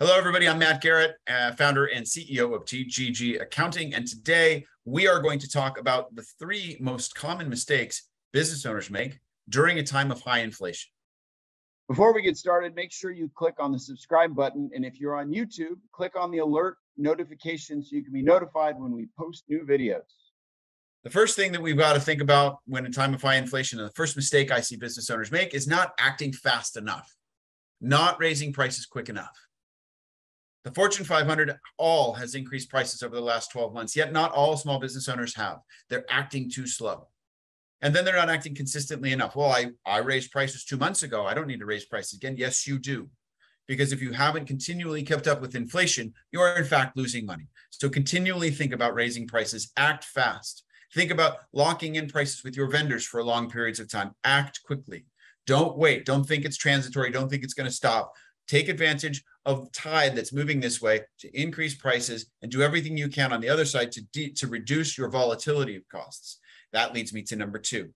Hello, everybody. I'm Matt Garrett, founder and CEO of TGG Accounting. And today we are going to talk about the three most common mistakes business owners make during a time of high inflation. Before we get started, make sure you click on the subscribe button. And if you're on YouTube, click on the alert notification so you can be notified when we post new videos. The first thing that we've got to think about when in time of high inflation, and the first mistake I see business owners make is not acting fast enough, not raising prices quick enough. The Fortune 500 all has increased prices over the last 12 months, yet not all small business owners have. They're acting too slow. And then they're not acting consistently enough. Well, I raised prices 2 months ago. I don't need to raise prices again. Yes, you do. Because if you haven't continually kept up with inflation, you are in fact losing money. So continually think about raising prices. Act fast. Think about locking in prices with your vendors for long periods of time. Act quickly. Don't wait. Don't think it's transitory. Don't think it's going to stop. Take advantage of the tide that's moving this way to increase prices and do everything you can on the other side to reduce your volatility of costs. That leads me to number two.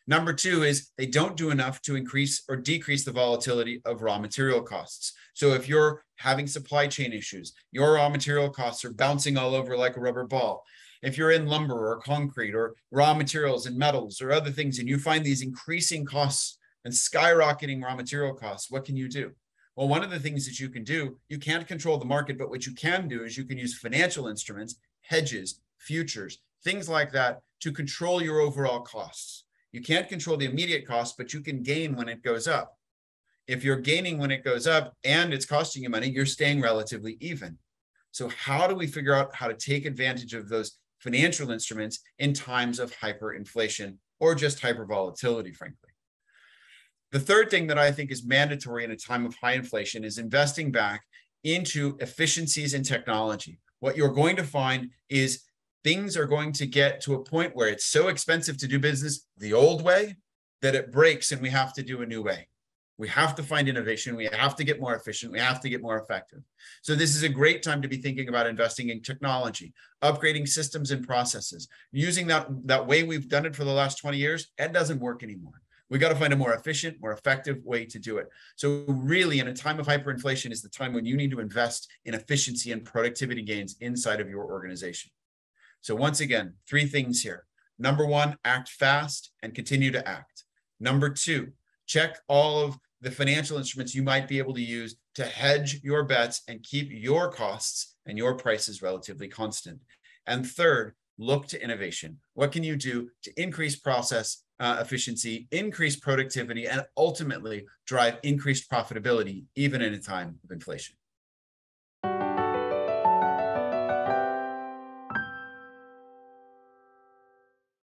Number two is they don't do enough to increase or decrease the volatility of raw material costs. So if you're having supply chain issues, your raw material costs are bouncing all over like a rubber ball. If you're in lumber or concrete or raw materials and metals or other things, and you find these increasing costs and skyrocketing raw material costs, what can you do? Well, one of the things that you can do, you can't control the market, but what you can do is you can use financial instruments, hedges, futures, things like that to control your overall costs. You can't control the immediate costs, but you can gain when it goes up. If you're gaining when it goes up and it's costing you money, you're staying relatively even. So how do we figure out how to take advantage of those financial instruments in times of hyperinflation or just hypervolatility, frankly? The third thing that I think is mandatory in a time of high inflation is investing back into efficiencies in technology. What you're going to find is things are going to get to a point where it's so expensive to do business the old way that it breaks and we have to do a new way. We have to find innovation. We have to get more efficient. We have to get more effective. So this is a great time to be thinking about investing in technology, upgrading systems and processes. Using that way we've done it for the last 20 years, it doesn't work anymore. We got to find a more efficient, more effective way to do it. So really, in a time of hyperinflation is the time when you need to invest in efficiency and productivity gains inside of your organization. So once again, three things here. Number one, act fast and continue to act. Number two, check all of the financial instruments you might be able to use to hedge your bets and keep your costs and your prices relatively constant. And third, look to innovation. What can you do to increase process efficiency, increase productivity, and ultimately drive increased profitability, even in a time of inflation?